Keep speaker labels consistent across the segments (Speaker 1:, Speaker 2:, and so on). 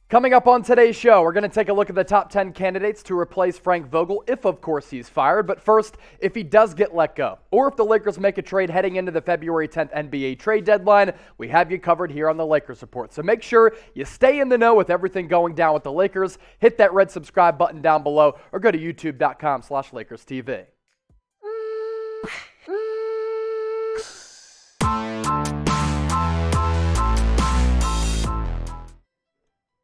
Speaker 1: Coming up on today's show, we're going to take a look at the top 10 candidates to replace Frank Vogel if, of course, he's fired. But first, if he does get let go, or if the Lakers make a trade heading into the February 10th NBA trade deadline, we have you covered here on the Lakers Report. So make sure you stay in the know with everything going down with the Lakers. Hit that red subscribe button down below, or go to youtube.com/LakersTV.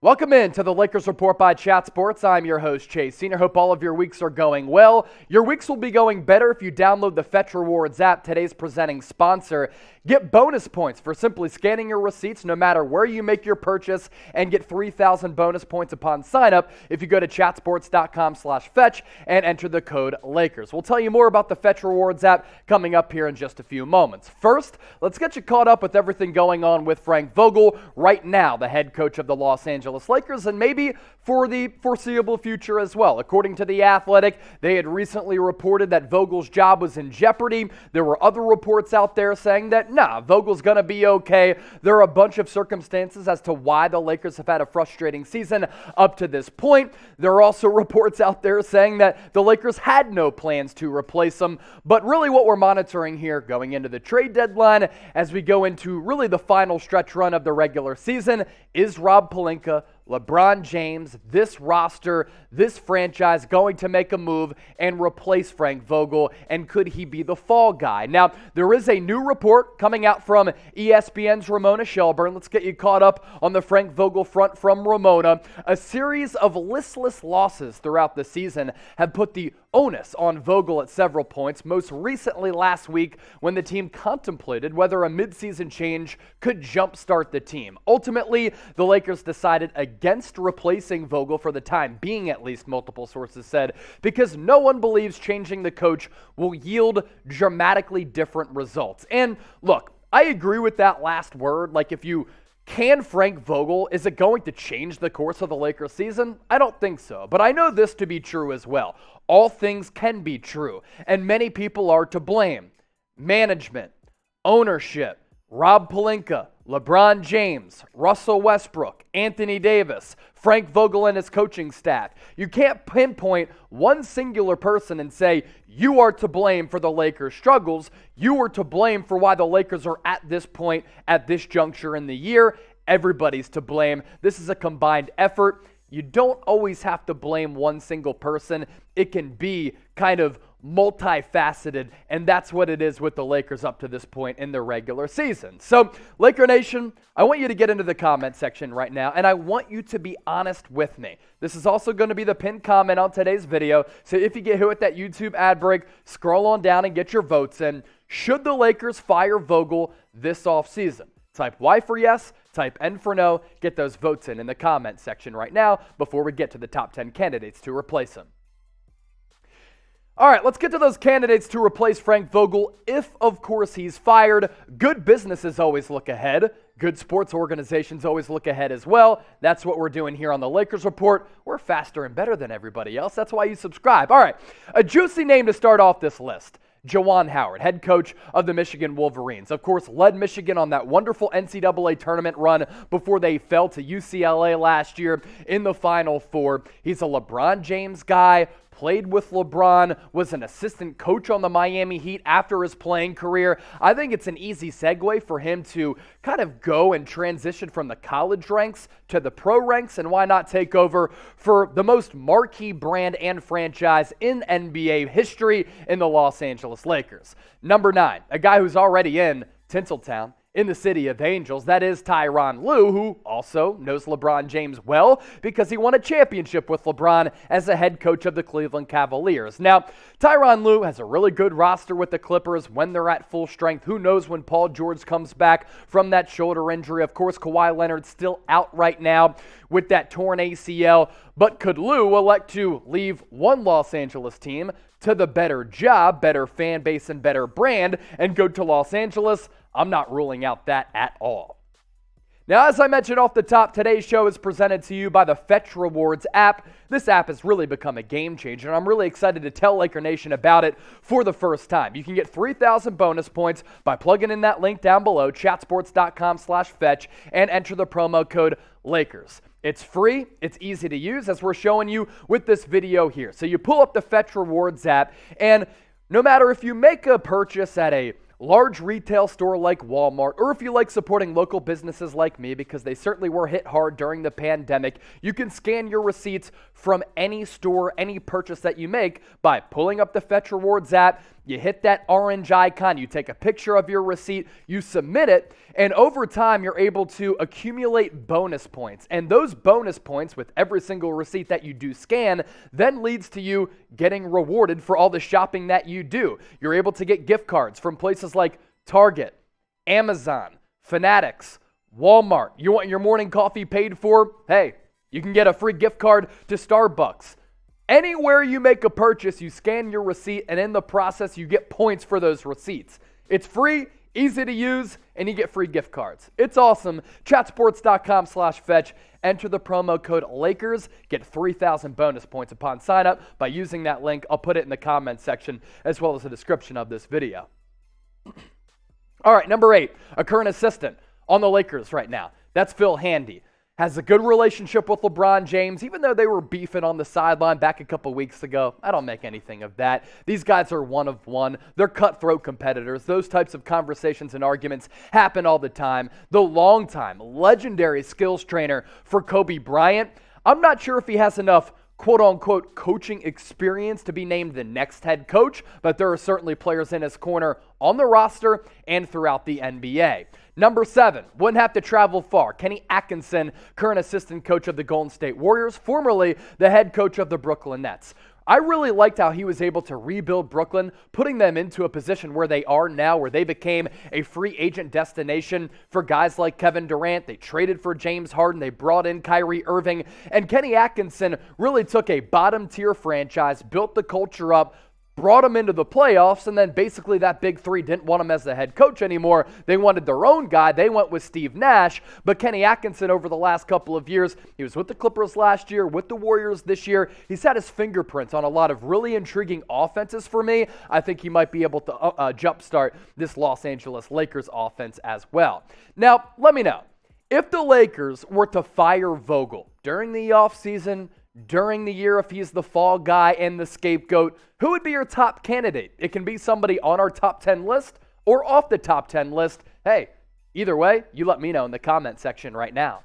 Speaker 1: Welcome in to the Lakers Report by Chat Sports. I'm your host, Chase Senior. Hope all of your weeks are going well. Your weeks will be going better if you download the Fetch Rewards app, today's presenting sponsor. Get bonus points for simply scanning your receipts no matter where you make your purchase, and get 3,000 bonus points upon sign up if you go to chatsports.com/fetch and enter the code Lakers. We'll tell you more about the Fetch Rewards app coming up here in just a few moments. First, let's get you caught up with everything going on with Frank Vogel right now, the head coach of the Los Angeles Lakers, and maybe for the foreseeable future as well. According to The Athletic, they had recently reported that Vogel's job was in jeopardy. There were other reports out there saying that, Vogel's going to be okay. There are a bunch of circumstances as to why the Lakers have had a frustrating season up to this point. There are also reports out there saying that the Lakers had no plans to replace him. But really what we're monitoring here going into the trade deadline as we go into really the final stretch run of the regular season is Rob Pelinka, LeBron James, this roster, this franchise going to make a move and replace Frank Vogel, and could he be the fall guy? Now, there is a new report coming out from ESPN's Ramona Shelburne. Let's get you caught up on the Frank Vogel front from Ramona. A series of listless losses throughout the season have put the onus on Vogel at several points, most recently last week when the team contemplated whether a midseason change could jumpstart the team. Ultimately, the Lakers decided against replacing Vogel for the time being, at least multiple sources said, because no one believes changing the coach will yield dramatically different results. And look, I agree with that last word. Like, if you can Frank Vogel, is it going to change the course of the Lakers season? I don't think so, but I know this to be true as well. All things can be true, and many people are to blame. Management, ownership, Rob Pelinka, LeBron James, Russell Westbrook, Anthony Davis, Frank Vogel and his coaching staff. You can't pinpoint one singular person and say, you are to blame for the Lakers' struggles. You are to blame for why the Lakers are at this point, at this juncture in the year. Everybody's to blame. This is a combined effort. You don't always have to blame one single person. It can be kind of multifaceted, and that's what it is with the Lakers up to this point in the regular season. So, Laker Nation, I want you to get into the comment section right now, and I want you to be honest with me. This is also going to be the pinned comment on today's video, so if you get hit with that YouTube ad break, scroll on down and get your votes in. Should the Lakers fire Vogel this offseason? Type Y for yes, type N for no. Get those votes in the comment section right now before we get to the top 10 candidates to replace him. All right, let's get to those candidates to replace Frank Vogel if, of course, he's fired. Good businesses always look ahead. Good sports organizations always look ahead as well. That's what we're doing here on the Lakers Report. We're faster and better than everybody else. That's why you subscribe. All right, a juicy name to start off this list. Juwan Howard, head coach of the Michigan Wolverines. Of course, led Michigan on that wonderful NCAA tournament run before they fell to UCLA last year in the Final Four. He's a LeBron James guy, played with LeBron, was an assistant coach on the Miami Heat after his playing career. I think it's an easy segue for him to kind of go and transition from the college ranks to the pro ranks, and why not take over for the most marquee brand and franchise in NBA history in the Los Angeles Lakers. Number 9, a guy who's already in Tinseltown, in the city of Angels. That is Tyronn Lue, who also knows LeBron James well because he won a championship with LeBron as the head coach of the Cleveland Cavaliers. Now, Tyronn Lue has a really good roster with the Clippers when they're at full strength. Who knows when Paul George comes back from that shoulder injury? Of course, Kawhi Leonard's still out right now with that torn ACL. But could Lue elect to leave one Los Angeles team to the better job, better fan base, and better brand, and go to Los Angeles? I'm not ruling out that at all. Now, as I mentioned off the top, today's show is presented to you by the Fetch Rewards app. This app has really become a game changer, and I'm really excited to tell Laker Nation about it for the first time. You can get 3,000 bonus points by plugging in that link down below, chatsports.com/fetch, and enter the promo code Lakers. It's free, it's easy to use, as we're showing you with this video here. So you pull up the Fetch Rewards app, and no matter if you make a purchase at a large retail store like Walmart, or if you like supporting local businesses like me, because they certainly were hit hard during the pandemic, you can scan your receipts from any store, any purchase that you make by pulling up the Fetch Rewards app. You hit that orange icon, you take a picture of your receipt, you submit it, and over time you're able to accumulate bonus points. And those bonus points with every single receipt that you do scan then leads to you getting rewarded for all the shopping that you do. You're able to get gift cards from places like Target, Amazon, Fanatics, Walmart. You want your morning coffee paid for? Hey, you can get a free gift card to Starbucks. Anywhere you make a purchase, you scan your receipt, and in the process, you get points for those receipts. It's free, easy to use, and you get free gift cards. It's awesome. Chatsports.com/fetch. Enter the promo code Lakers. Get 3,000 bonus points upon sign up by using that link. I'll put it in the comments section as well as the description of this video. All right, number 8, a current assistant on the Lakers right now. That's Phil Handy. Has a good relationship with LeBron James, even though they were beefing on the sideline back a couple weeks ago. I don't make anything of that. These guys are one of one. They're cutthroat competitors. Those types of conversations and arguments happen all the time. The longtime, legendary skills trainer for Kobe Bryant, I'm not sure if he has enough quote-unquote coaching experience to be named the next head coach, but there are certainly players in his corner on the roster and throughout the NBA. Number 7, wouldn't have to travel far. Kenny Atkinson, current assistant coach of the Golden State Warriors, formerly the head coach of the Brooklyn Nets. I really liked how he was able to rebuild Brooklyn, putting them into a position where they are now, where they became a free agent destination for guys like Kevin Durant. They traded for James Harden. They brought in Kyrie Irving. And Kenny Atkinson really took a bottom-tier franchise, built the culture up, brought him into the playoffs, and then basically that big three didn't want him as the head coach anymore. They wanted their own guy. They went with Steve Nash. But Kenny Atkinson, over the last couple of years, he was with the Clippers last year, with the Warriors this year. He's had his fingerprints on a lot of really intriguing offenses for me. I think he might be able to jumpstart this Los Angeles Lakers offense as well. Now, let me know, if the Lakers were to fire Vogel during the offseason, during the year, if he's the fall guy and the scapegoat, who would be your top candidate? It can be somebody on our top 10 list or off the top 10 list. Hey, either way, you let me know in the comment section right now.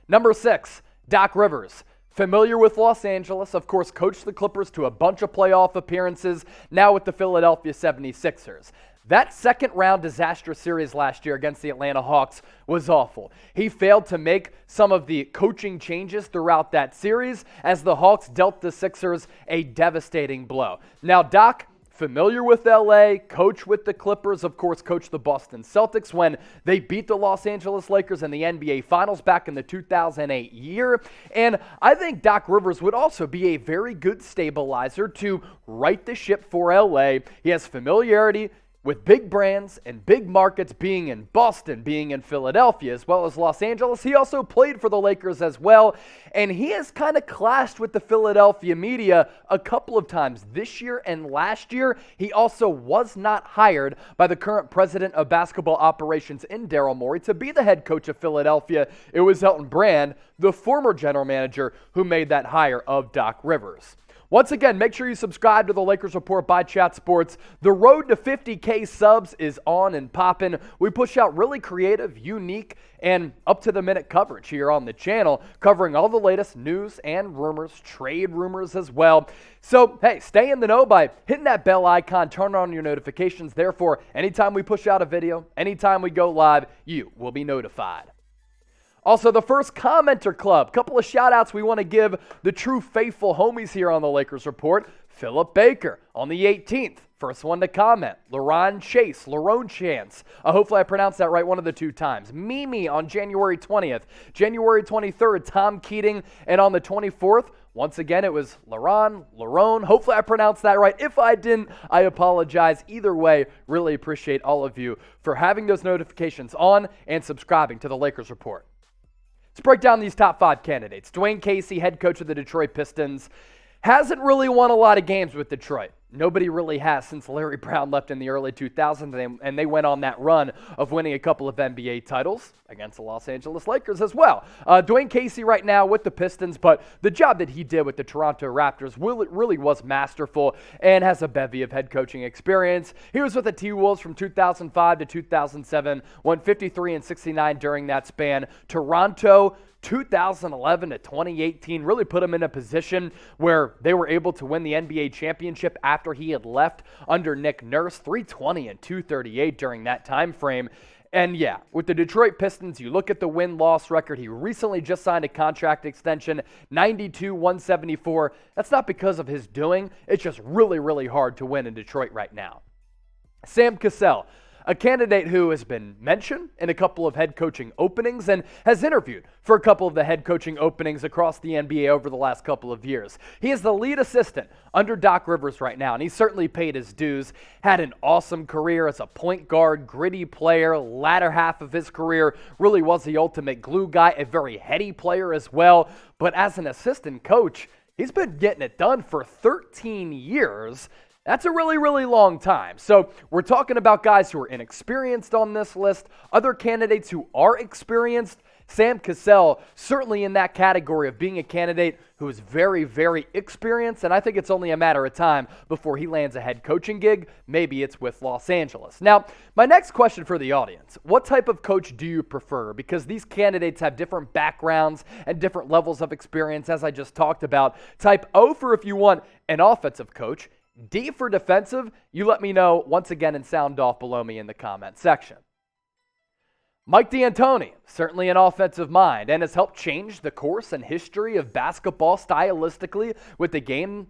Speaker 1: Number 6, Doc Rivers. Familiar with Los Angeles, of course, coached the Clippers to a bunch of playoff appearances, now with the Philadelphia 76ers. That second-round disastrous series last year against the Atlanta Hawks was awful. He failed to make some of the coaching changes throughout that series as the Hawks dealt the Sixers a devastating blow. Now, Doc, familiar with LA, coach with the Clippers, of course, coached the Boston Celtics when they beat the Los Angeles Lakers in the NBA Finals back in the 2008 year. And I think Doc Rivers would also be a very good stabilizer to right the ship for LA. He has familiarity with big brands and big markets, being in Boston, being in Philadelphia, as well as Los Angeles. He also played for the Lakers as well, and he has kind of clashed with the Philadelphia media a couple of times this year and last year. He also was not hired by the current president of basketball operations in Daryl Morey to be the head coach of Philadelphia. It was Elton Brand, the former general manager, who made that hire of Doc Rivers. Once again, make sure you subscribe to the Lakers Report by Chat Sports. The road to 50K subs is on and popping. We push out really creative, unique, and up-to-the-minute coverage here on the channel, covering all the latest news and rumors, trade rumors as well. So, hey, stay in the know by hitting that bell icon, turn on your notifications. Therefore, anytime we push out a video, anytime we go live, you will be notified. Also, the first commenter club. Couple of shout-outs we want to give the true faithful homies here on the Lakers Report. Philip Baker on the 18th. First one to comment. Lerone Chance. Hopefully I pronounced that right one of the two times. Mimi on January 20th. January 23rd, Tom Keating. And on the 24th, once again, it was Lerone. Hopefully I pronounced that right. If I didn't, I apologize. Either way, really appreciate all of you for having those notifications on and subscribing to the Lakers Report. Let's break down these top 5 candidates. Dwane Casey, head coach of the Detroit Pistons, hasn't really won a lot of games with Detroit. Nobody really has since Larry Brown left in the early 2000s, and they went on that run of winning a couple of NBA titles against the Los Angeles Lakers as well. Dwane Casey right now with the Pistons, but the job that he did with the Toronto Raptors really was masterful and has a bevy of head coaching experience. He was with the T-Wolves from 2005 to 2007, won 53 and 69 during that span. Toronto, 2011 to 2018 really put him in a position where they were able to win the NBA championship after he had left under Nick Nurse, 320 and 238 during that time frame. And yeah, with the Detroit Pistons, you look at the win-loss record. He recently just signed a contract extension, 92-174. That's not because of his doing. It's just really hard to win in Detroit right now. Sam Cassell, a candidate who has been mentioned in a couple of head coaching openings and has interviewed for a couple of the head coaching openings across the NBA over the last couple of years. He is the lead assistant under Doc Rivers right now, and he certainly paid his dues. Had an awesome career as a point guard, gritty player. Latter half of his career really was the ultimate glue guy, a very heady player as well. But as an assistant coach, he's been getting it done for 13 years. That's a really long time. So we're talking about guys who are inexperienced on this list, other candidates who are experienced. Sam Cassell, certainly in that category of being a candidate who is very experienced, and I think it's only a matter of time before he lands a head coaching gig. Maybe it's with Los Angeles. Now, my next question for the audience, what type of coach do you prefer? Because these candidates have different backgrounds and different levels of experience, as I just talked about. Type O for if you want an offensive coach. D for defensive, you let me know once again and sound off below me in the comment section. Mike D'Antoni, certainly an offensive mind, and has helped change the course and history of basketball stylistically with the game,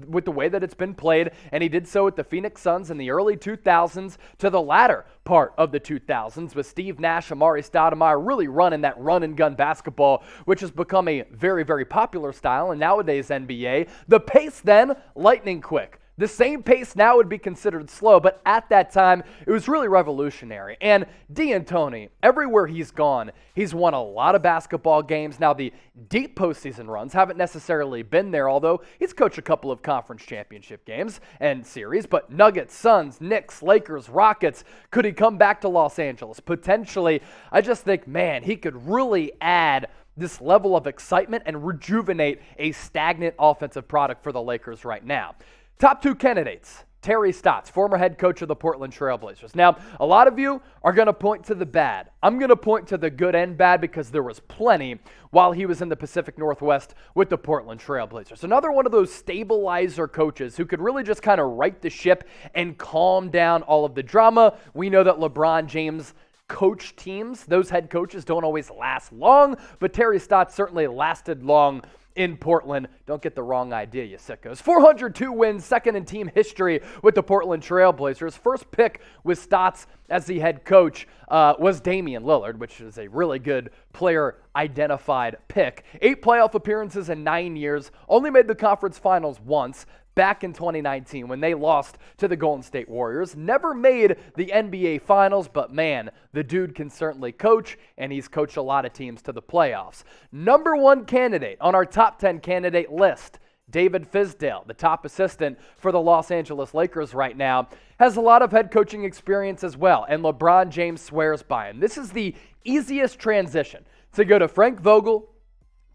Speaker 1: with the way that it's been played, and he did so with the Phoenix Suns in the early 2000s to the latter part of the 2000s with Steve Nash, Amari Stoudemire really running that run-and-gun basketball, which has become a very popular style in nowadays NBA. The pace then, lightning quick. The same pace now would be considered slow, but at that time, it was really revolutionary. And D'Antoni, everywhere he's gone, he's won a lot of basketball games. Now, the deep postseason runs haven't necessarily been there, although he's coached a couple of conference championship games and series. But Nuggets, Suns, Knicks, Lakers, Rockets, could he come back to Los Angeles? Potentially. I just think, man, he could really add this level of excitement and rejuvenate a stagnant offensive product for the Lakers right now. Top two candidates, Terry Stotts, former head coach of the Portland Trail Blazers. Now, a lot of you are going to point to the bad. I'm going to point to the good and bad because there was plenty while he was in the Pacific Northwest with the Portland Trail Blazers. Another one of those stabilizer coaches who could really just kind of right the ship and calm down all of the drama. We know that LeBron James coach teams, those head coaches don't always last long, but Terry Stotts certainly lasted long in Portland. Don't get the wrong idea, you sickos. 402 wins, second in team history with the Portland Trail Blazers. First pick with Stotts as the head coach was Damian Lillard, which is a really good player-identified pick. 8 playoff appearances in 9 years, only made the conference finals once, back in 2019 when they lost to the Golden State Warriors. Never made the NBA Finals, but man, the dude can certainly coach, and he's coached a lot of teams to the playoffs. Number one candidate on our top 10 candidate list, David Fizdale, the top assistant for the Los Angeles Lakers right now, has a lot of head coaching experience as well, and LeBron James swears by him. This is the easiest transition to go to Frank Vogel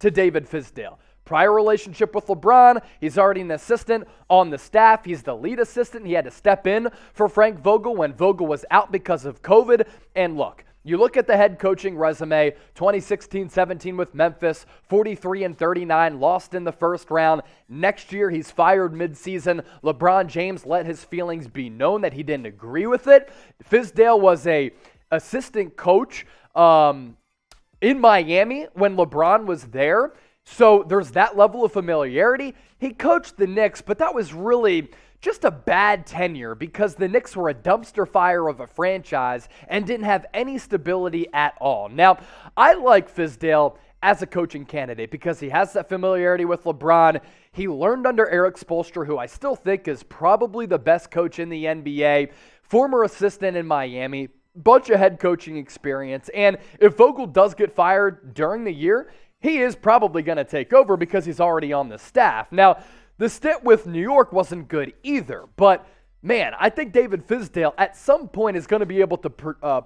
Speaker 1: to David Fizdale. Prior relationship with LeBron, he's already an assistant on the staff. He's the lead assistant. He had to step in for Frank Vogel when Vogel was out because of COVID. And look, you look at the head coaching resume, 2016-17 with Memphis, 43-39, lost in the first round. Next year, he's fired midseason. LeBron James let his feelings be known that he didn't agree with it. Fizdale was a assistant coach in Miami when LeBron was there. So there's that level of familiarity. He coached the Knicks, but that was really just a bad tenure because the Knicks were a dumpster fire of a franchise and didn't have any stability at all. Now, I like Fizdale as a coaching candidate because he has that familiarity with LeBron. He learned under Eric Spoelstra, who I still think is probably the best coach in the NBA, former assistant in Miami, bunch of head coaching experience. And if Vogel does get fired during the year, he is probably going to take over because he's already on the staff. Now, The stint with New York wasn't good either, but man, I think David Fizdale at some point is going to be able to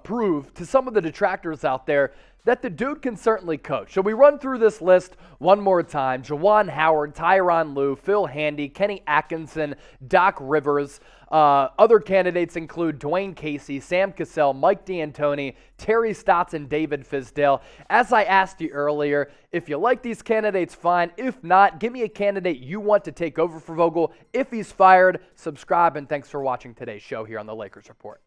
Speaker 1: prove to some of the detractors out there that the dude can certainly coach. So we run through this list one more time. Juwan Howard, Tyronn Lue, Phil Handy, Kenny Atkinson, Doc Rivers. Other candidates include Dwane Casey, Sam Cassell, Mike D'Antoni, Terry Stotts, and David Fizdale. As I asked you earlier, if you like these candidates, fine. If not, give me a candidate you want to take over for Vogel. If he's fired, subscribe, and thanks for watching today's show here on the Lakers Report.